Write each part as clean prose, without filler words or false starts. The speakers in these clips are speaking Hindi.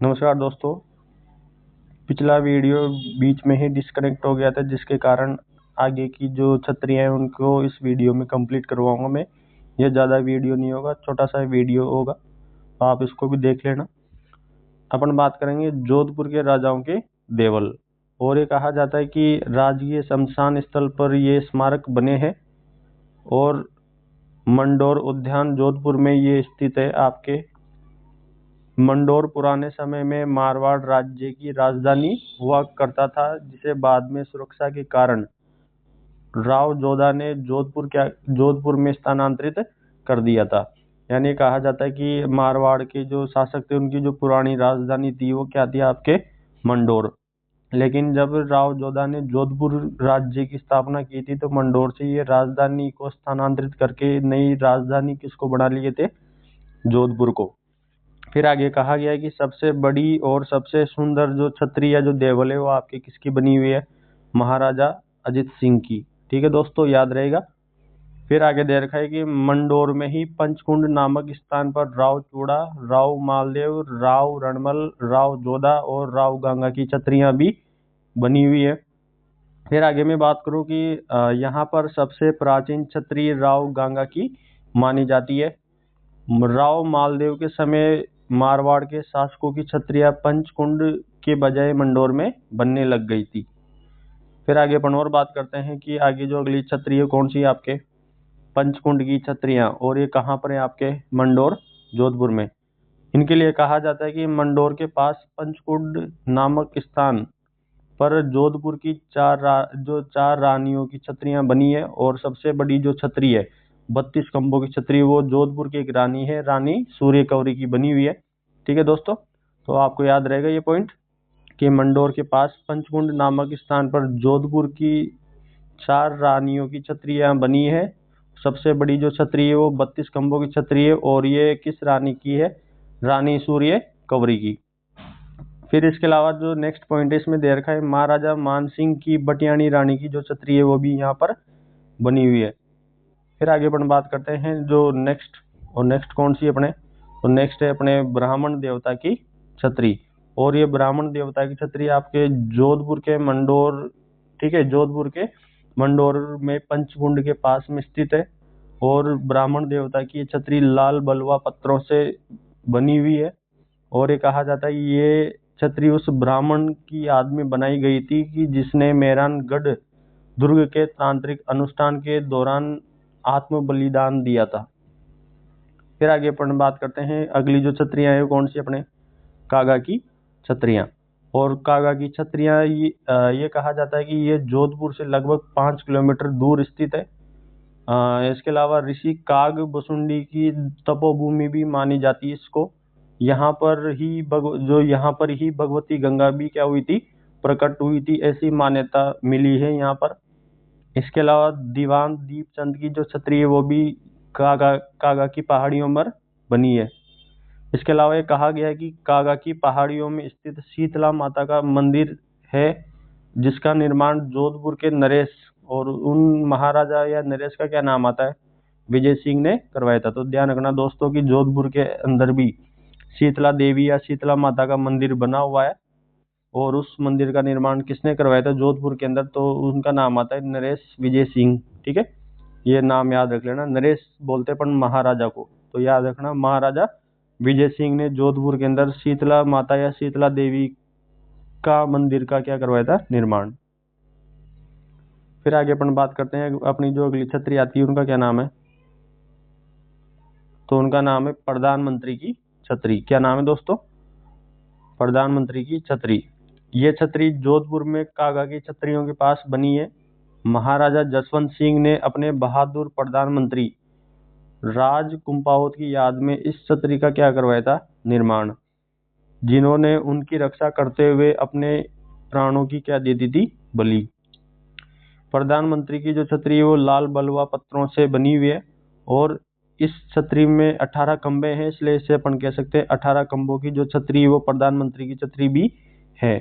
नमस्कार दोस्तों। पिछला वीडियो बीच में ही डिस्कनेक्ट हो गया था, जिसके कारण आगे की जो छतरियाँ हैं उनको इस वीडियो में कंप्लीट करवाऊंगा मैं। ये ज़्यादा वीडियो नहीं होगा, छोटा सा वीडियो होगा, तो आप इसको भी देख लेना। अपन बात करेंगे जोधपुर के राजाओं के देवल। और ये कहा जाता है कि राजकीय शमशान स्थल पर ये स्मारक बने हैं और मंडोर उद्यान जोधपुर में ये स्थित है। आपके मंडोर पुराने समय में मारवाड़ राज्य की राजधानी हुआ करता था, जिसे बाद में सुरक्षा के कारण राव जोधा ने जोधपुर में स्थानांतरित कर दिया था। यानी कहा जाता है कि मारवाड़ के जो शासक थे उनकी जो पुरानी राजधानी थी वो क्या थी, आपके मंडोर। लेकिन जब राव जोधा ने जोधपुर राज्य की स्थापना की थी तो मंडोर से ये राजधानी को स्थानांतरित करके नई राजधानी किसको बना लिए थे, जोधपुर को। फिर आगे कहा गया है कि सबसे बड़ी और सबसे सुंदर जो छतरी या जो देवल है वो आपके किसकी बनी हुई है, महाराजा अजित सिंह की। ठीक है दोस्तों, याद रहेगा। फिर आगे दे रखा है कि मंडोर में ही पंचकुंड नामक स्थान पर राव चूड़ा, राव मालदेव, राव रणमल, राव जोधा और राव गंगा की छतरियां भी बनी हुई है। फिर आगे मैं बात करूं कि यहाँ पर सबसे प्राचीन छतरी राव गंगा की मानी जाती है। राव मालदेव के समय मारवाड़ के शासकों की छतरियां पंचकुंड के बजाय मंडोर में बनने लग गई थी। फिर आगे अपन और बात करते हैं कि आगे जो अगली छतरी है कौन सी है, आपके पंचकुंड की छतरियां। और ये कहाँ पर है, आपके मंडोर जोधपुर में। इनके लिए कहा जाता है कि मंडोर के पास पंचकुंड नामक स्थान पर जोधपुर की जो चार रानियों की छतरियां बनी है। और सबसे बड़ी जो छतरी है 32 खंभों की छतरी, वो जोधपुर की एक रानी है, रानी सूर्य कौरी की बनी हुई है। ठीक है दोस्तों, तो आपको याद रहेगा ये पॉइंट कि मंडोर के पास पंचकुंड नामक स्थान पर जोधपुर की 4 रानियों की छतरियां बनी है। सबसे बड़ी जो छतरी है वो 32 खंभों की छतरी है और ये किस रानी की है, रानी सूर्य कौरी की। फिर इसके अलावा जो नेक्स्ट पॉइंट है इसमें दे रखा है महाराजा मानसिंह की बटियाणी रानी की जो छतरी है वो भी यहाँ पर बनी हुई है। फिर आगे अपन बात करते हैं जो नेक्स्ट कौन सी है अपने, तो नेक्स्ट है अपने ब्राह्मण देवता की छतरी। और ये ब्राह्मण देवता की छतरी आपके जोधपुर के मंडोर, ठीक है, जोधपुर के मंडोर में पंचकुंड के पास में स्थित है। और ब्राह्मण देवता की छतरी लाल बलुआ पत्थरों से बनी हुई है। और ये कहा जाता है ये छतरी उस ब्राह्मण की याद में बनाई गई थी कि जिसने मेहरानगढ़ दुर्ग के तांत्रिक अनुष्ठान के दौरान आत्म बलिदान दिया था। फिर आगे अपन बात करते हैं अगली जो छतरियां है वो कौन सी, अपने कागा की छतरियां। और कागा की छतरियां ये कहा जाता है कि ये जोधपुर से लगभग 5 किलोमीटर दूर स्थित है। इसके अलावा ऋषि काग बसुंडी की तपोभूमि भी मानी जाती है इसको। यहाँ पर ही भगवती गंगा भी क्या हुई थी, प्रकट हुई थी, ऐसी मान्यता मिली है यहाँ पर। इसके अलावा दीवान दीपचंद की जो छतरी है वो भी कागा की पहाड़ियों पर बनी है। इसके अलावा ये कहा गया है कि कागा की पहाड़ियों में स्थित शीतला माता का मंदिर है, जिसका निर्माण जोधपुर के नरेश, और उन महाराजा या नरेश का क्या नाम आता है, विजय सिंह ने करवाया था। तो ध्यान रखना दोस्तों कि जोधपुर के अंदर भी शीतला देवी या शीतला माता का मंदिर बना हुआ है और उस मंदिर का निर्माण किसने करवाया था जोधपुर के अंदर, तो उनका नाम आता है नरेश विजय सिंह। ठीक है, ये नाम याद रख लेना। नरेश बोलते अपन महाराजा को, तो याद रखना महाराजा विजय सिंह ने जोधपुर के अंदर शीतला माता या शीतला देवी का मंदिर का क्या करवाया था, निर्माण। फिर आगे अपन बात करते हैं अपनी जो अगली छतरी आती है उनका क्या नाम है, तो उनका नाम है प्रधानमंत्री की छतरी। क्या नाम है दोस्तों, प्रधानमंत्री की छतरी। ये छतरी जोधपुर में कागा की छतरियों के पास बनी है। महाराजा जसवंत सिंह ने अपने बहादुर प्रधानमंत्री राज कुंपावत की याद में इस छतरी का क्या करवाया था, निर्माण, जिन्होंने उनकी रक्षा करते हुए अपने प्राणों की क्या दे दी थी, बलि। प्रधानमंत्री की जो छतरी है वो लाल बलुआ पत्थरों से बनी हुई है और इस छतरी में 18 खंबे हैं, इसलिए इसे अपन कह सकते हैं 18 खंभों की जो छतरी है वो प्रधानमंत्री की छतरी भी है।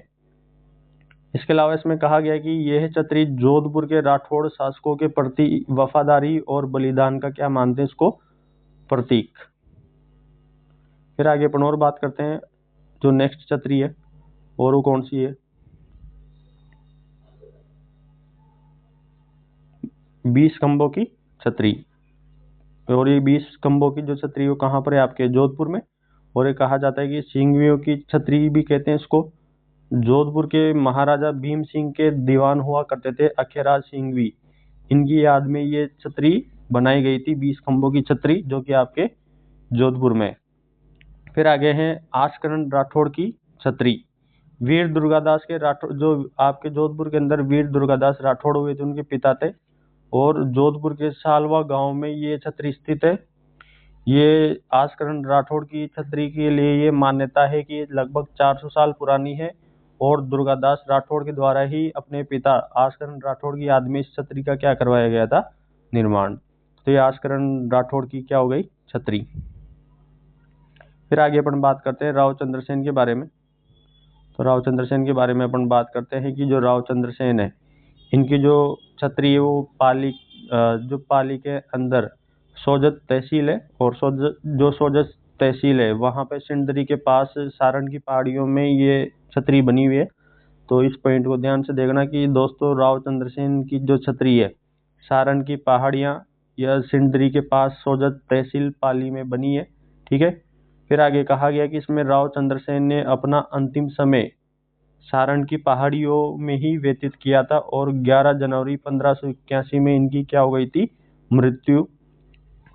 इसके अलावा इसमें कहा गया कि यह छतरी जोधपुर के राठौड़ शासकों के प्रति वफादारी और बलिदान का क्या मानते हैं, इसको प्रतीक। फिर आगे अपन और बात करते हैं जो नेक्स्ट छतरी है और वो कौन सी है, 20 खंभों की छतरी। और ये 20 खंभों की जो छतरी है वो कहाँ पर है, आपके जोधपुर में। और ये कहा जाता है कि सिंघियों की छतरी भी कहते हैं इसको। जोधपुर के महाराजा भीम सिंह के दीवान हुआ करते थे अखेराज सिंघवी, इनकी याद में ये छतरी बनाई गई थी, 20 खंभों की छतरी, जो कि आपके जोधपुर में। फिर आगे हैं आसकरण राठौड़ की छतरी। वीर दुर्गादास के राठौड़, जो आपके जोधपुर के अंदर वीर दुर्गादास राठौड़ हुए थे, उनके पिता थे। और जोधपुर के सालवा गांव में ये छतरी स्थित है। ये आसकरण राठौड़ की छतरी के लिए ये मान्यता है कि ये लगभग 400 साल पुरानी है और दुर्गादास राठौड़ के द्वारा ही अपने पिता आसकरण राठौड़ की याद में इस छतरी का क्या करवाया गया था, निर्माण। तो ये आसकरण राठौड़ की क्या हो गई, छतरी। फिर आगे अपन बात करते हैं राव चंद्रसेन के बारे में। तो राव चंद्रसेन के बारे में अपन बात करते हैं कि जो राव चंद्रसेन है, इनकी जो छतरी है वो पाली, जो पाली के अंदर सोजत तहसील है, और सोजत तहसील है वहाँ पे सिंदरी के पास सारण की पहाड़ियों में ये छतरी बनी हुई है। तो इस पॉइंट को ध्यान से देखना कि दोस्तों राव चंद्रसेन की जो छतरी है सारण की पहाड़ियाँ या सिंदरी के पास सोजत तहसील पाली में बनी है, ठीक है। फिर आगे कहा गया कि इसमें राव चंद्रसेन ने अपना अंतिम समय सारण की पहाड़ियों में ही व्यतीत किया था और 11 जनवरी 1581 में इनकी क्या हो गई थी, मृत्यु।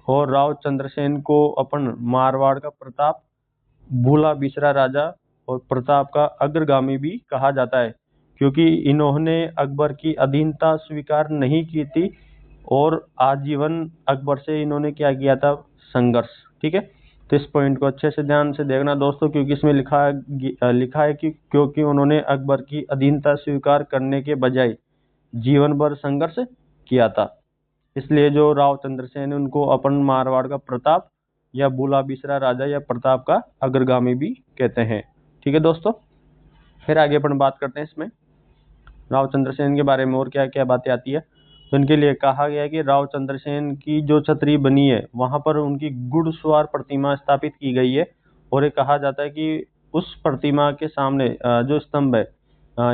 और राव चंद्रसेन को अपन मारवाड़ का प्रताप, भूला बिसरा राजा और प्रताप का अग्रगामी भी कहा जाता है, क्योंकि इन्होंने अकबर की अधीनता स्वीकार नहीं की थी और आजीवन अकबर से इन्होंने क्या किया था, संघर्ष, ठीक है। तो इस पॉइंट को अच्छे से ध्यान से देखना दोस्तों, क्योंकि इसमें लिखा है कि क्योंकि उन्होंने अकबर की अधीनता स्वीकार करने के बजाय जीवन भर संघर्ष किया था, इसलिए जो राव चंद्रसेन है उनको अपन मारवाड़ का प्रताप या भूला बिसरा राजा या प्रताप का अग्रगामी भी कहते हैं, ठीक है दोस्तों। फिर आगे अपन बात करते हैं इसमें राव चंद्रसेन के बारे में और क्या क्या बातें आती है। तो इनके लिए कहा गया है कि राव चंद्रसेन की जो छतरी बनी है वहां पर उनकी घुड़सवार प्रतिमा स्थापित की गई है। और ये कहा जाता है कि उस प्रतिमा के सामने जो स्तंभ है,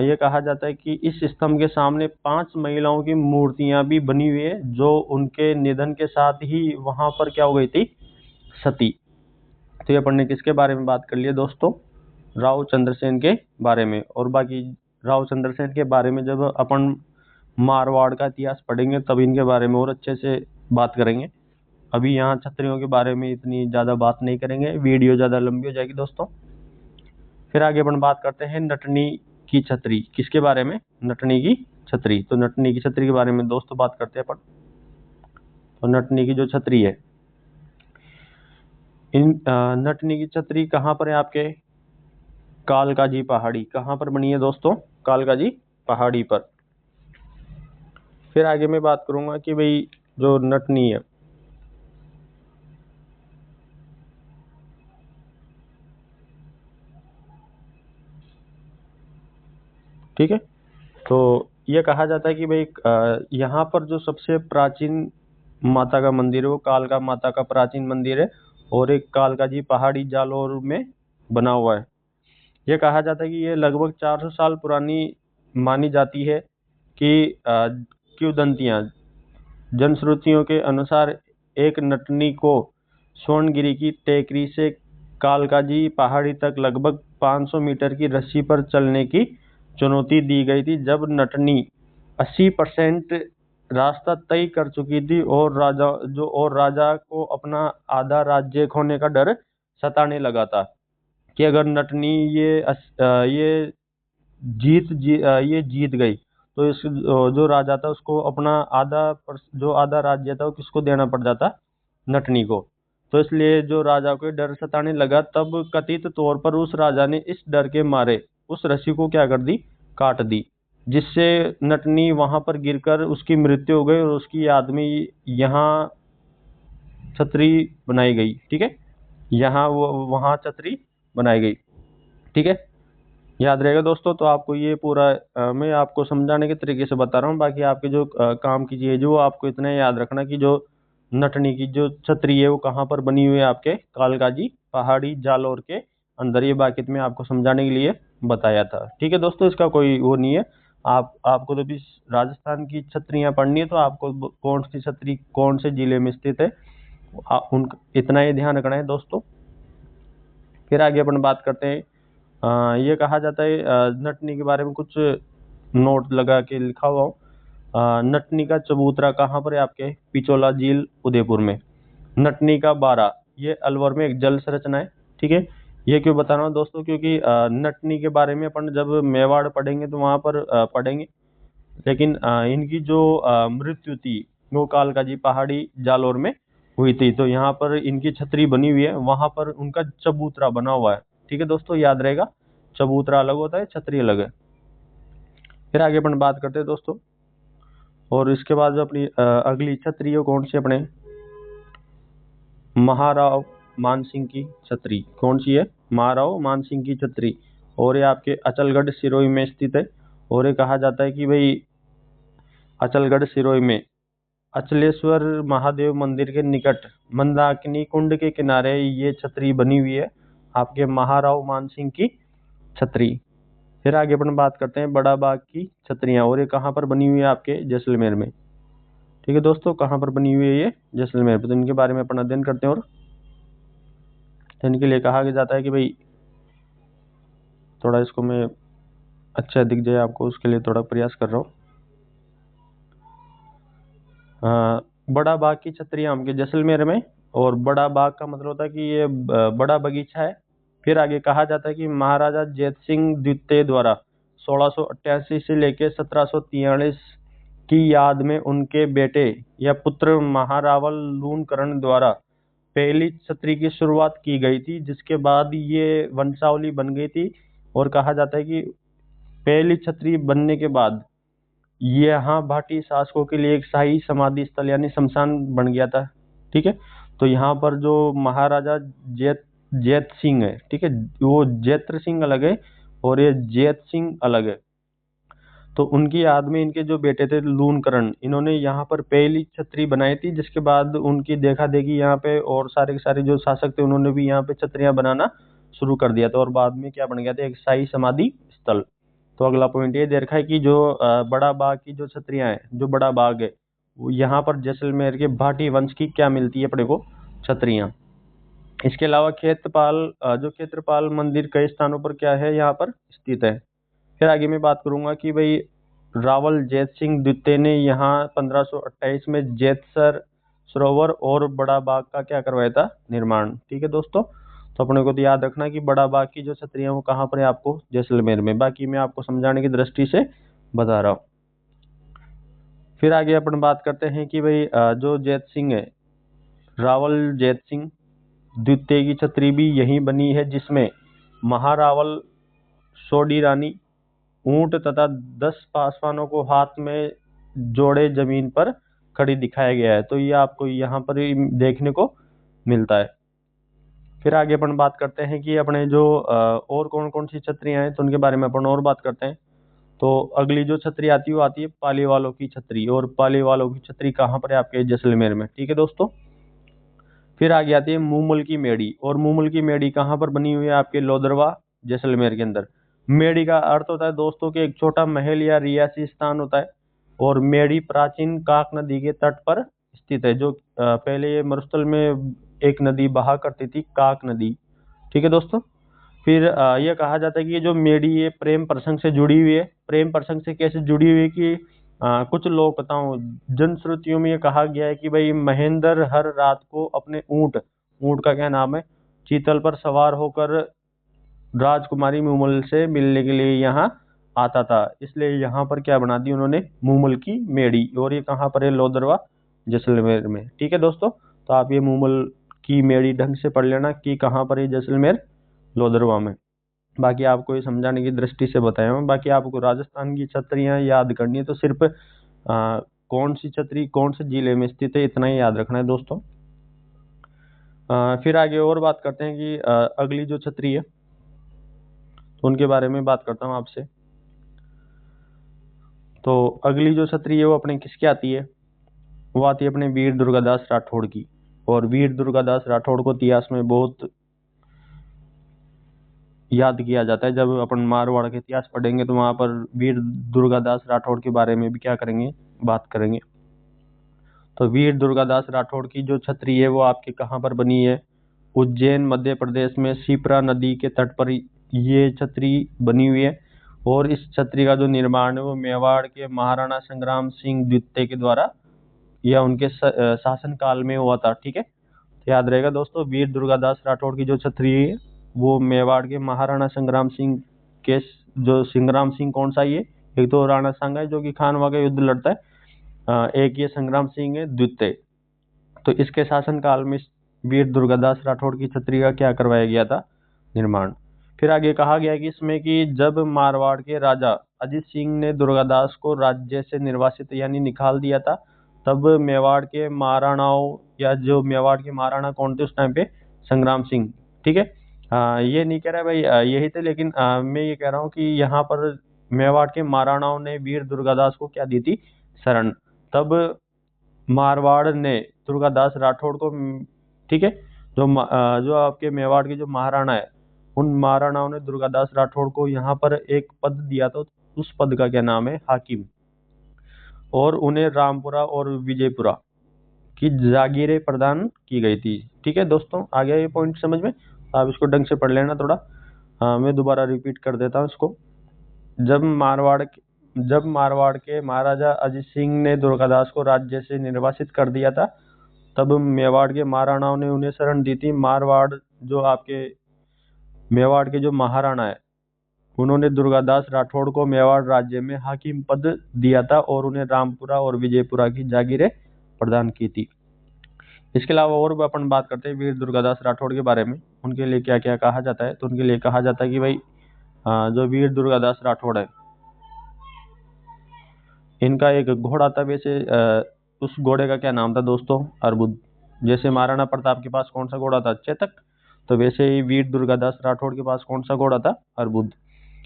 ये कहा जाता है कि इस स्तंभ के सामने 5 महिलाओं की मूर्तियां भी बनी हुई है, जो उनके निधन के साथ ही वहां पर क्या हो गई थी, सती। तो ये अपन ने किसके बारे में बात कर लिया दोस्तों, राव चंद्रसेन के बारे में। और बाकी राव चंद्रसेन के बारे में जब अपन मारवाड़ का इतिहास पढ़ेंगे तब इनके बारे में और अच्छे से बात करेंगे। अभी यहाँ छतरियों के बारे में इतनी ज़्यादा बात नहीं करेंगे, वीडियो ज़्यादा लंबी हो जाएगी दोस्तों। फिर आगे अपन बात करते हैं नटनी की छतरी, किसके बारे में, नटनी की छतरी। तो नटनी की छतरी के बारे में दोस्तों बात करते हैं अपन। तो नटनी की जो छतरी है, नटनी की छतरी कहाँ पर है, आपके कालकाजी पहाड़ी। कहाँ पर बनी है दोस्तों, कालकाजी पहाड़ी पर। फिर आगे मैं बात करूंगा कि भाई जो नटनी है, ठीक है। तो ये कहा जाता है कि भाई यहाँ पर जो सबसे प्राचीन माता का मंदिर है वो कालका माता का प्राचीन मंदिर है और एक कालकाजी पहाड़ी जालौर में बना हुआ है। ये कहा जाता है कि ये लगभग 400 साल पुरानी मानी जाती है कि किंवदंतियां, जनश्रुतियों के अनुसार एक नटनी को स्वर्णगिरी की टेकरी से कालकाजी पहाड़ी तक लगभग 500 मीटर की रस्सी पर चलने की चुनौती दी गई थी, जब नटनी 80% रास्ता तय कर चुकी थी और राजा को अपना आधा राज्य खोने का डर सताने लगा था कि अगर नटनी ये ये जीत गई तो इस जो राजा था उसको अपना जो आधा राज्य था वो किसको देना पड़ जाता, नटनी को। तो इसलिए जो राजा को डर सताने लगा, तब कथित तौर पर उस राजा ने इस डर के मारे उस रस्सी को क्या कर दी, काट दी, जिससे नटनी वहां पर गिरकर उसकी मृत्यु हो गई और उसकी याद में यहाँ छतरी बनाई गई, ठीक है। यहाँ वो वहां छतरी बनाई गई, ठीक है, याद रहेगा दोस्तों। तो आपको ये पूरा मैं आपको समझाने के तरीके से बता रहा हूँ, बाकी आपके जो काम की चीज़ जो आपको इतना याद रखना कि जो नटनी की जो छतरी है वो कहाँ पर बनी हुई है, आपके कालकाजी पहाड़ी जालौर के अंदर, ये बाकित में आपको समझाने के लिए बताया था। ठीक है दोस्तों, इसका कोई वो नहीं है। आपको तो भी राजस्थान की छतरियां पढ़नी है, तो आपको कौन सी छतरी कौन से जिले में स्थित है उन इतना ही ध्यान रखना है दोस्तों। फिर आगे अपन बात करते हैं, ये कहा जाता है नटनी के बारे में कुछ नोट लगा के लिखा हुआ हूँ। नटनी का चबूतरा कहाँ पर है? आपके पिचोला झील उदयपुर में। नटनी का बारा, ये अलवर में एक जल संरचना है। ठीक है, ये क्यों बता रहा हूँ दोस्तों, क्योंकि नटनी के बारे में अपन जब मेवाड़ पढ़ेंगे तो वहां पर पढ़ेंगे, लेकिन इनकी जो मृत्यु थी वो कालकाजी पहाड़ी जालौर में हुई थी। तो यहाँ पर इनकी छतरी बनी हुई है, वहां पर उनका चबूतरा बना हुआ है। ठीक है दोस्तों, याद रहेगा, चबूतरा अलग होता है, छतरी अलग है। फिर आगे अपन बात करते हैं दोस्तों, और इसके बाद जो अपनी अगली छतरी है कौन सी अपने महाराव मानसिंह की छतरी। कौन सी है? महाराव मानसिंह की छतरी, और ये आपके अचलगढ़ सिरोही में स्थित है। और ये कहा जाता है कि भाई अचलगढ़ सिरोही में अचलेश्वर महादेव मंदिर के निकट मंदाकिनी कुंड के किनारे ये छतरी बनी हुई है, आपके महाराव मानसिंह की छतरी। फिर आगे अपन बात करते हैं बड़ा बाग की छतरियां, और ये कहाँ पर बनी हुई है? आपके जैसलमेर में। ठीक है दोस्तों, कहाँ पर बनी हुई है ये? जैसलमेर पर। तो इनके बारे में अपन अध्ययन करते हैं। और इनके लिए कहा जाता है कि भाई थोड़ा इसको मैं अच्छा दिख जाए आपको, उसके लिए थोड़ा प्रयास कर रहा हूँ। बड़ा बाग की छतरियां आपके जैसलमेर में, और बड़ा बाग का मतलब होता है कि ये बड़ा बगीचा है। फिर आगे कहा जाता है कि महाराजा जैत सिंह द्वितीय द्वारा 1688 से लेकर 1743 की याद में उनके बेटे या पुत्र महारावल लूणकरण द्वारा पहली छतरी की शुरुआत की गई थी, जिसके बाद ये वंशावली बन गई थी। और कहा जाता है कि पहली छतरी बनने के बाद यहाँ भाटी शासकों के लिए एक शाही समाधि स्थल यानी शमशान बन गया था। ठीक है, तो यहाँ पर जो महाराजा जैत जैत सिंह है, ठीक है, वो जैत्र सिंह अलग है और ये जैत सिंह अलग है। तो उनकी याद में इनके जो बेटे थे लूणकरण, इन्होंने यहाँ पर पहली छतरी बनाई थी, जिसके बाद उनकी देखा देखी यहाँ पे और सारे के सारे जो शासक थे उन्होंने भी यहाँ पे छतरियां बनाना शुरू कर दिया था, और बाद में क्या बन गया था? एक शाही समाधि स्थल। तो अगला पॉइंट ये दे रखा है कि जो बड़ा बाग की जो छतरियां हैं, जो बड़ा बाग है, वो यहाँ पर जैसलमेर के भाटी वंश की क्या मिलती है अपने को? छतरियां। इसके अलावा जो क्षेत्रपाल मंदिर कई स्थानों पर क्या है? यहाँ पर स्थित है। फिर आगे मैं बात करूंगा कि भाई रावल जैत सिंह द्वितीय ने यहाँ 1528 में जैतसर सरोवर और बड़ा बाग का क्या करवाया था? निर्माण। ठीक है दोस्तों, तो अपने को तो याद रखना कि बड़ा बाग की जो छतरियां वो कहाँ पर है? आपको जैसलमेर में। बाकी मैं आपको समझाने की दृष्टि से बता रहा हूँ। फिर आगे अपन बात करते हैं कि भाई जो जैत सिंह है, रावल जैत सिंह द्वितीय की छतरी भी यहीं बनी है, जिसमें महारावल सोडी रानी ऊंट तथा 10 पासवानों को हाथ में जोड़े जमीन पर खड़ी दिखाया गया है। तो ये आपको यहाँ पर ही देखने को मिलता है। फिर आगे अपन बात करते हैं कि अपने जो और कौन कौन सी छतरियां हैं, तो उनके बारे में अपन और बात करते हैं। तो अगली जो छतरी आती है वो आती है पाली वालों की छतरी, और पाली वालों की छतरी कहाँ पर है? आपके जैसलमेर में। ठीक है दोस्तों, फिर आगे आती है मूमल की मेड़ी, और मूमल की मेड़ी कहाँ पर बनी हुई है? आपके लोदरवा जैसलमेर के अंदर। मेड़ी का अर्थ होता है दोस्तों कि एक छोटा महल या रियासी स्थान होता है, और मेड़ी प्राचीन काक नदी के तट पर स्थित है। जो पहले ये मरुस्थल में एक नदी बहा करती थी, काक नदी। ठीक है दोस्तों, फिर यह कहा जाता है कि ये जो मेडी ये प्रेम प्रसंग से जुड़ी हुई है। प्रेम प्रसंग से कैसे जुड़ी हुई है कि कुछ लोक कथाओं जनश्रुतियों में ये कहा गया है कि भाई महेंद्र हर रात को अपने ऊंट ऊंट का क्या नाम है, चीतल पर सवार होकर राजकुमारी मूमल से मिलने के लिए यहाँ आता था, इसलिए यहाँ पर क्या बना दी उन्होंने? मूमल की मेड़ी। और ये कहाँ पर है? लोदरवा जैसलमेर में। ठीक है दोस्तों, तो आप ये मूमल की मेड़ी ढंग से पढ़ लेना कि कहाँ पर है? जैसलमेर लोदरवा में। बाकी आपको ये समझाने की दृष्टि से बताया हूँ। बाकी आपको राजस्थान की छतरियां याद करनी है तो सिर्फ कौन सी छतरी कौन से जिले में स्थित है इतना ही याद रखना है दोस्तों। फिर आगे और बात करते हैं कि अगली जो छतरी है तो उनके बारे में बात करता हूँ आपसे। तो अगली जो छतरी है वो अपने किसकी आती है? वो आती है अपने वीर दुर्गादास राठौड़ की। और वीर दुर्गादास राठौड़ को इतिहास में बहुत याद किया जाता है। जब अपन मारवाड़ के इतिहास पढ़ेंगे तो वहां पर वीर दुर्गादास राठौड़ के बारे में भी क्या करेंगे, बात करेंगे। तो वीर दुर्गादास राठौड़ की जो छतरी है वो आपके कहाँ पर बनी है, उज्जैन मध्य प्रदेश में शिप्रा नदी के तट पर ये छतरी बनी हुई है। और इस छतरी का जो निर्माण है वो मेवाड़ के महाराणा संग्राम सिंह द्वितीय के द्वारा या उनके शासन काल में हुआ था। ठीक है, तो याद रहेगा दोस्तों, वीर दुर्गादास राठौड़ की जो छतरी है वो मेवाड़ के महाराणा संग्राम सिंह के, जो संग्राम सिंह कौन सा, ये एक तो राणा सांगा है जो कि खानवा का युद्ध लड़ता है, एक ये संग्राम सिंह है द्वितीय। तो इसके शासन काल में वीर दुर्गादास राठौड़ की छतरी का क्या करवाया गया था, निर्माण। फिर आगे कहा गया कि इसमें कि जब मारवाड़ के राजा अजित सिंह ने दुर्गादास को राज्य से निर्वासित यानी निकाल दिया था, तब मेवाड़ के महाराणाओं, या जो मेवाड़ के महाराणा कौन थे उस टाइम पे, संग्राम सिंह। ठीक है, ये नहीं कह रहा भाई यही थे, लेकिन मैं ये कह रहा हूँ कि यहाँ पर मेवाड़ के महाराणाओं ने वीर दुर्गादास को क्या दी थी, शरण। तब मारवाड़ ने दुर्गादास राठौड़ को, ठीक है, जो आपके मेवाड़ के जो महाराणा है उन महाराणाओं ने दुर्गादास राठौड़ को यहाँ पर एक पद दिया था, उस पद का क्या नाम है, हाकिम। और उन्हें रामपुरा और विजयपुरा की जागीरें प्रदान की गई थी। ठीक है दोस्तों, आ गया ये पॉइंट समझ में, आप इसको ढंग से पढ़ लेना थोड़ा। मैं दोबारा रिपीट कर देता हूँ इसको। जब मारवाड़ के महाराजा अजित सिंह ने दुर्गादास को राज्य से निर्वासित कर दिया था, तब मेवाड़ के महाराणाओं ने उन्हें शरण दी थी। जो आपके मेवाड़ के जो महाराणा है उन्होंने दुर्गादास राठौड़ को मेवाड़ राज्य में हाकिम पद दिया था और उन्हें रामपुरा और विजयपुरा की जागीरें प्रदान की थी। इसके अलावा और भी अपन बात करते हैं वीर दुर्गादास राठौड़ के बारे में, उनके लिए क्या क्या कहा जाता है। तो उनके लिए कहा जाता है कि भाई जो वीर दुर्गादास राठौड़ है इनका एक घोड़ा था। वैसे उस घोड़े का क्या नाम था दोस्तों, अर्बुद। जैसे महाराणा प्रताप के पास कौन सा घोड़ा था, चेतक, तो वैसे ही वीर दुर्गादास राठौड़ के पास कौन सा घोड़ा था, अर्बुद।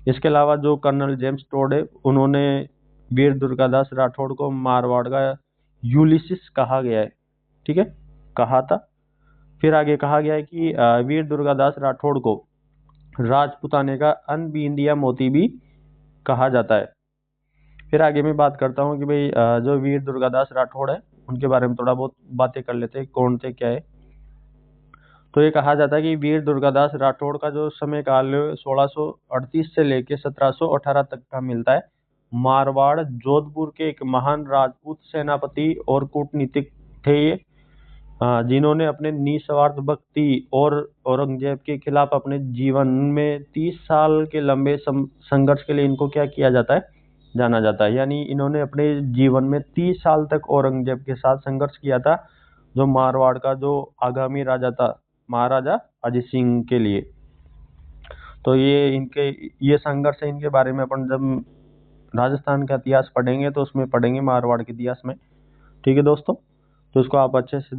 इसके अलावा जो कर्नल जेम्स टोड है उन्होंने वीर दुर्गादास राठौड़ को मारवाड़ का यूलिसिस कहा गया है। ठीक है, कहा था। फिर आगे कहा गया है कि वीर दुर्गादास राठौड़ को राजपुताने का अनबींदिया मोती भी कहा जाता है। फिर आगे मैं बात करता हूँ कि भाई जो वीर दुर्गादास राठौड़ है उनके बारे में थोड़ा बहुत बातें कर लेते हैं, कौन थे क्या है। तो ये कहा जाता है कि वीर दुर्गादास राठौड़ का जो समय काल है 1638 से लेके 1718 तक का मिलता है। मारवाड़ जोधपुर के एक महान राजपूत सेनापति और कूटनीतिक थे ये, जिन्होंने अपने निस्वार्थ भक्ति और औरंगजेब के खिलाफ अपने जीवन में 30 साल के लंबे संघर्ष के लिए इनको क्या किया जाता है, जाना जाता है। यानी इन्होंने अपने जीवन में 30 साल तक औरंगजेब के साथ संघर्ष किया था, जो मारवाड़ का जो आगामी राजा था महाराजा अजित सिंह के लिए। तो ये संघर्ष है, इनके बारे में अपन जब राजस्थान का इतिहास पढ़ेंगे तो उसमें पढ़ेंगे मारवाड़ के इतिहास में। ठीक है दोस्तों, तो इसको आप अच्छे से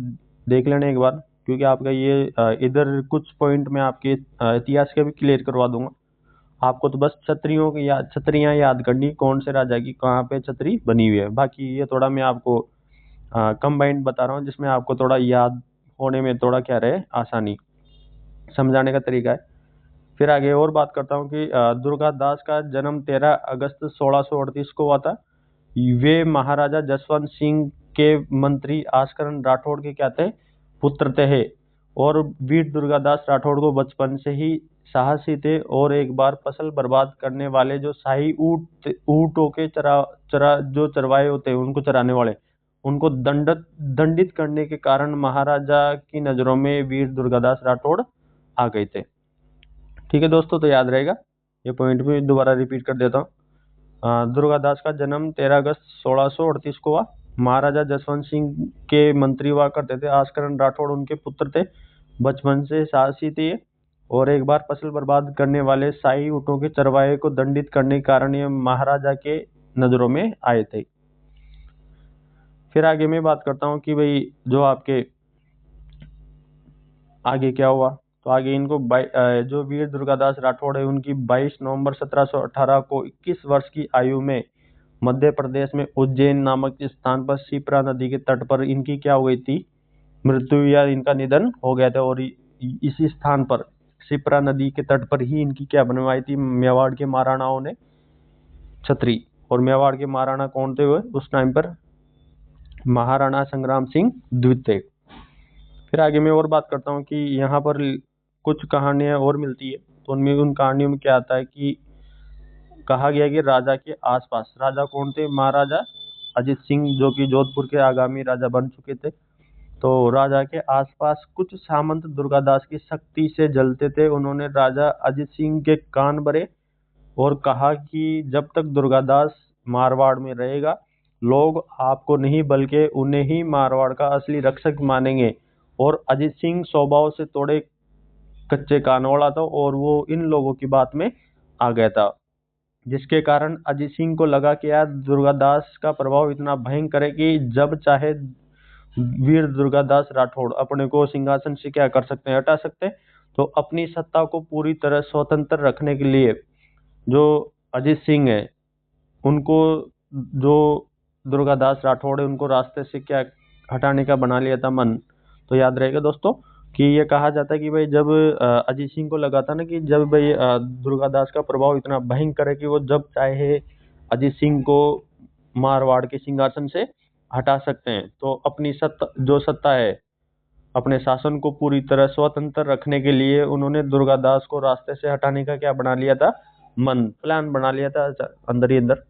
देख लेना एक बार, क्योंकि आपका ये इधर कुछ पॉइंट में आपके इतिहास के भी क्लियर करवा दूंगा। आपको तो बस छतरियां याद करनी, कौन से राजा की कहाँ पे छतरी बनी हुई है। बाकी ये थोड़ा मैं आपको कंबाइंड बता रहा हूँ, जिसमें आपको थोड़ा याद होने में थोड़ा क्या रहे, आसानी, समझाने का तरीका है। फिर आगे और बात करता हूँ कि दुर्गादास का जन्म 13 अगस्त 1638 को हुआ था। वे महाराजा जसवंत सिंह के मंत्री आस्करण राठौड़ के क्या थे, पुत्र थे। और वीर दुर्गादास राठौड़ को बचपन से ही साहसी थे और एक बार फसल बर्बाद करने वाले जो शाही ऊँटों के जो चरवाए होते हैं उनको चराने वाले, उनको दंडित करने के कारण महाराजा की नजरों में वीर दुर्गादास राठौड़ आ गए थे। ठीक है दोस्तों, तो याद रहेगा, ये पॉइंट भी दोबारा रिपीट कर देता हूँ। दुर्गादास का जन्म 13 अगस्त 1638 को हुआ। महाराजा जसवंत सिंह के मंत्री हुआ करते थे। आस्करण राठौड़ उनके पुत्र थे। बचपन से साहसी थे और एक बार फसल बर्बाद करने वाले शाही ऊँटों के चरवाहे को दंडित करने के कारण ये महाराजा के नजरों में आए थे। फिर आगे मैं बात करता हूँ कि भाई जो आपके आगे क्या हुआ। तो आगे इनको जो वीर दुर्गादास राठौड़ है उनकी 22 नवंबर 1718 को 21 वर्ष की आयु में मध्य प्रदेश में उज्जैन नामक स्थान पर शिप्रा नदी के तट पर इनकी क्या हो गई थी, मृत्यु या इनका निधन हो गया था। और इसी स्थान पर शिप्रा नदी के तट पर ही इनकी क्या बनवाई थी मेवाड़ के महाराणाओं ने, छतरी। और मेवाड़ के महाराणा कौन थे वो उस टाइम पर? महाराणा संग्राम सिंह द्वितीय। फिर आगे मैं और बात करता हूँ कि यहाँ पर कुछ कहानियां और मिलती है, तो उनमें उन कहानियों में क्या आता है कि कहा गया कि राजा के आसपास, राजा कौन थे? महाराजा अजित सिंह, जो कि जोधपुर के आगामी राजा बन चुके थे। तो राजा के आसपास कुछ सामंत दुर्गादास की शक्ति से जलते थे। उन्होंने राजा अजित सिंह के कान भरे और कहा कि जब तक दुर्गादास मारवाड़ में रहेगा, लोग आपको नहीं बल्कि उन्हें ही मारवाड़ का असली रक्षक मानेंगे। और अजित सिंह स्वभाव से थोड़े कच्चे कान वाला था और वो इन लोगों की बात में आ गया था, जिसके कारण अजित सिंह को लगा कि यार दुर्गादास का प्रभाव इतना भयंकर है कि जब चाहे वीर दुर्गादास राठौड़ अपने को सिंहासन से क्या कर सकते हैं, हटा सकते हैं। तो अपनी सत्ता को पूरी तरह स्वतंत्र रखने के लिए जो अजित सिंह है, उनको जो दुर्गादास राठौड़ है उनको रास्ते से क्या हटाने का बना लिया था मन। तो याद रहेगा दोस्तों कि ये कहा जाता है कि भाई जब अजित सिंह को लगा था ना कि जब भाई दुर्गादास का प्रभाव इतना भयंकर है कि वो जब चाहे अजित सिंह को मारवाड़ के सिंहासन से हटा सकते हैं, तो अपनी सत्ता है, अपने शासन को पूरी तरह स्वतंत्र रखने के लिए उन्होंने दुर्गादास को रास्ते से हटाने का क्या बना लिया था? मन, प्लान बना लिया था अंदर ही अंदर।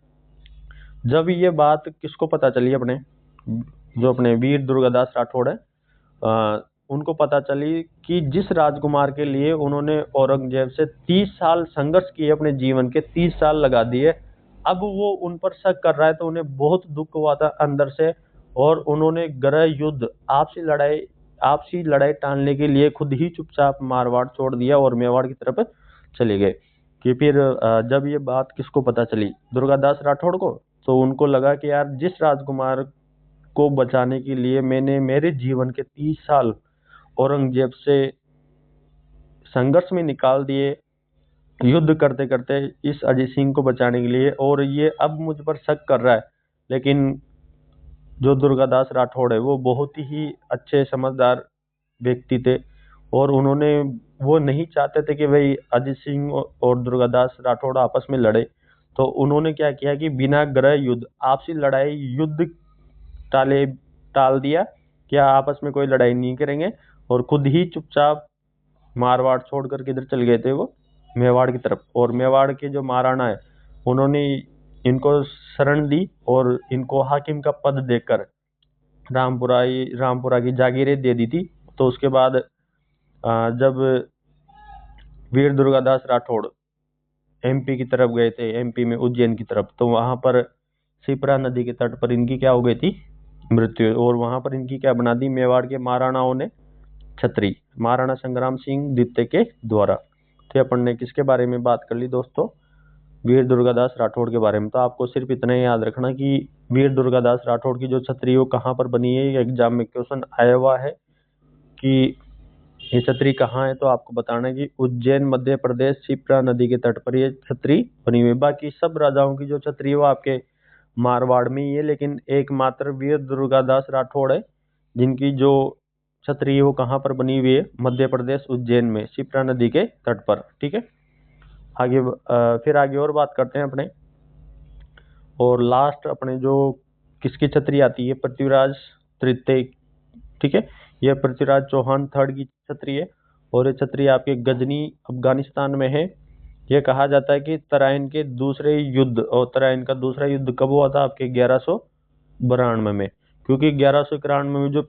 जब ये बात किसको पता चली, अपने जो अपने वीर दुर्गादास राठौड़ है, उनको पता चली कि जिस राजकुमार के लिए उन्होंने औरंगजेब से 30 साल संघर्ष किए, अपने जीवन के 30 साल लगा दिए, अब वो उन पर शक कर रहा है, तो उन्हें बहुत दुख हुआ था अंदर से। और उन्होंने गृह युद्ध, आपसी लड़ाई टालने के लिए खुद ही चुपचाप मारवाड़ छोड़ दिया और मेवाड़ की तरफ चले गए। कि फिर जब ये बात किसको पता चली, दुर्गादास राठौड़ को, तो उनको लगा कि यार जिस राजकुमार को बचाने के लिए मैंने मेरे जीवन के 30 साल औरंगजेब से संघर्ष में निकाल दिए, युद्ध करते करते इस अजय सिंह को बचाने के लिए, और ये अब मुझ पर शक कर रहा है। लेकिन जो दुर्गादास राठौड़ है वो बहुत ही अच्छे समझदार व्यक्ति थे, और उन्होंने वो नहीं चाहते थे कि भाई अजय सिंह और दुर्गादास राठौड़ आपस में लड़े। तो उन्होंने क्या किया कि बिना गृह युद्ध, आपसी लड़ाई, युद्ध टाल दिया, क्या आपस में कोई लड़ाई नहीं करेंगे, और खुद ही चुपचाप मारवाड़ छोड़कर किधर चल गए थे वो? मेवाड़ की तरफ। और मेवाड़ के जो महाराणा है उन्होंने इनको शरण दी और इनको हाकिम का पद देकर रामपुरा की जागीरें दे दी थी। तो उसके बाद जब वीर दुर्गादास राठौड़ एमपी की तरफ गए थे, एमपी में उज्जैन की तरफ, तो वहां पर शिप्रा नदी के तट पर इनकी क्या हो गई थी? मृत्यु। और वहां पर इनकी क्या बना दी मेवाड़ के महाराणाओं ने? छतरी, महाराणा संग्राम सिंह द्वितीय के द्वारा। तो अपन ने किसके बारे में बात कर ली दोस्तों? वीर दुर्गादास राठौड़ के बारे में। तो आपको सिर्फ इतना ही याद रखना कि वीर दुर्गादास राठौड़ की जो छतरी वो कहाँ पर बनी है। एग्जाम में क्वेश्चन आया हुआ है कि ये छतरी कहाँ है, तो आपको बताना है कि उज्जैन मध्य प्रदेश शिप्रा नदी के तट पर ये छतरी बनी हुई है। बाकी सब राजाओं की जो छतरी है वो आपके मारवाड़ में ही है, लेकिन एकमात्र वीर दुर्गादास राठौड़ है जिनकी जो छतरी है वो कहाँ पर बनी हुई है? मध्य प्रदेश उज्जैन में शिप्रा नदी के तट पर। ठीक है, आगे फिर आगे और बात करते हैं अपने। और लास्ट अपने जो किसकी छतरी आती है? पृथ्वीराज तृतीय। ठीक है, यह पृथ्वीराज चौहान थर्ड की छतरी है, और ये छतरी आपके गजनी अफगानिस्तान में है। यह कहा जाता है कि तराइन के दूसरे युद्ध, और तराइन का दूसरा युद्ध कब हुआ था? आपके 1192 में। क्योंकि 1191 में जो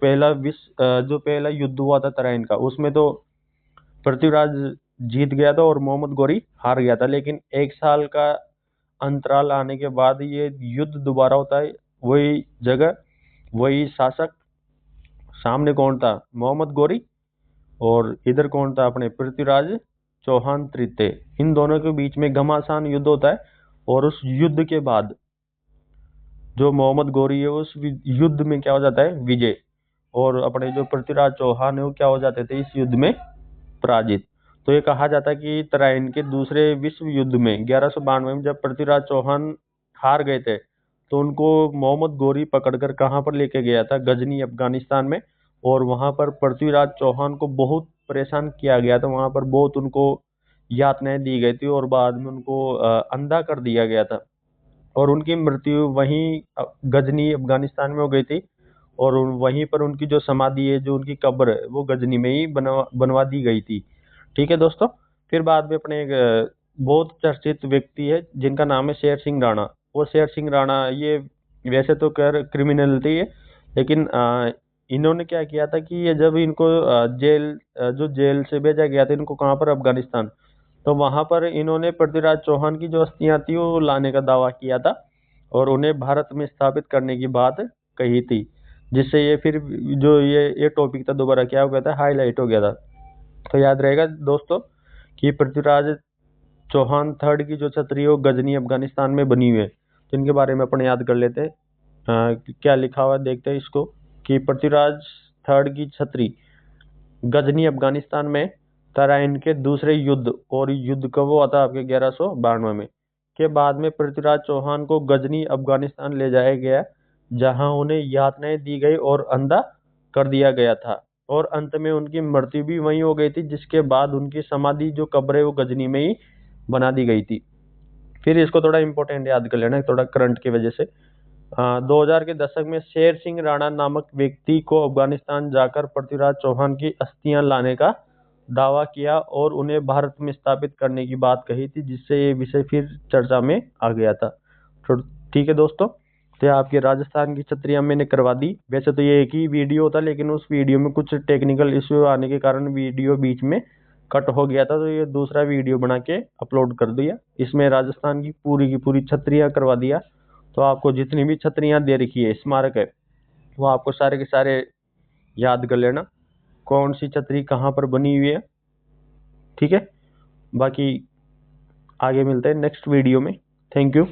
पहला युद्ध हुआ था तराइन का, उसमें तो पृथ्वीराज जीत गया था और मोहम्मद गोरी हार गया था। लेकिन 1 साल का अंतराल आने के बाद ये युद्ध दोबारा होता है, वही जगह, वही शासक। सामने कौन था? मोहम्मद गोरी, और इधर कौन था? अपने पृथ्वीराज चौहान तृतीय। इन दोनों के बीच में घमासान युद्ध होता है, और उस युद्ध के बाद जो मोहम्मद गोरी है उस युद्ध में क्या हो जाता है? विजय। और अपने जो पृथ्वीराज चौहान है वो क्या हो जाते थे इस युद्ध में? पराजित। तो ये कहा जाता है कि तराइन के दूसरे विश्व युद्ध में 1192 में जब पृथ्वीराज चौहान हार गए थे, तो उनको मोहम्मद गोरी पकड़कर कहाँ पर लेके गया था? गजनी अफगानिस्तान में। और वहां पर पृथ्वीराज चौहान को बहुत परेशान किया गया था, वहां पर बहुत उनको यातनाएं दी गई थी और बाद में उनको अंधा कर दिया गया था। और उनकी मृत्यु वहीं गजनी अफगानिस्तान में हो गई थी। और वहीं पर उनकी जो समाधि है, जो उनकी कब्र है, वो गजनी में ही बनवा दी गई थी। ठीक है दोस्तों। फिर बाद में अपने एक बहुत चर्चित व्यक्ति है जिनका नाम है शेर सिंह राणा। वो शेर सिंह राणा ये वैसे तो कर क्रिमिनल थे ये, लेकिन इन्होंने क्या किया था कि ये जब इनको जो जेल से भेजा गया था इनको कहाँ पर, अफगानिस्तान, तो वहां पर इन्होंने पृथ्वीराज चौहान की जो अस्थियां थी वो लाने का दावा किया था और उन्हें भारत में स्थापित करने की बात कही थी। जिससे ये फिर जो ये टॉपिक था दोबारा क्या हो गया था, हाईलाइट हो गया था। तो याद रहेगा दोस्तों कि पृथ्वीराज चौहान थर्ड की जो छतरी है वो गजनी अफगानिस्तान में बनी हुई है। तो इनके बारे में अपन याद कर लेते हैं। क्या लिखा हुआ है देखते हैं इसको, कि पृथ्वीराज थर्ड की छतरी गजनी अफगानिस्तान में तराइन के दूसरे युद्ध, और युद्ध कब हुआ था आपके 1192 में, के बाद में पृथ्वीराज चौहान को गजनी अफगानिस्तान ले जाया गया, जहां उन्हें यातनाएं दी गई और अंधा कर दिया गया था। और अंत में उनकी मृत्यु भी वहीं हो गई थी, जिसके बाद उनकी समाधि जो कब्र है वो गजनी में ही बना दी गई थी। फिर इसको थोड़ा इंपॉर्टेंट याद कर लेना, थोड़ा करंट की वजह से। 2000 के दशक में शेर सिंह राणा नामक व्यक्ति को अफगानिस्तान जाकर पृथ्वीराज चौहान की अस्थियां लाने का दावा किया और उन्हें भारत में स्थापित करने की बात कही थी, जिससे ये विषय फिर चर्चा में आ गया था। तो ठीक है दोस्तों, तो आपके राजस्थान की छतरियां मैंने करवा दी। वैसे तो ये एक ही वीडियो था, लेकिन उस वीडियो में कुछ टेक्निकल इश्यू आने के कारण वीडियो बीच में कट हो गया था, तो ये दूसरा वीडियो बना के अपलोड कर दिया। इसमें राजस्थान की पूरी छतरियां करवा दिया। तो आपको जितनी भी छतरियां दे रखी है, स्मारक है, वो आपको सारे के सारे याद कर लेना, कौन सी छतरी कहाँ पर बनी हुई है। ठीक है, बाकी आगे मिलते हैं नेक्स्ट वीडियो में। Thank you.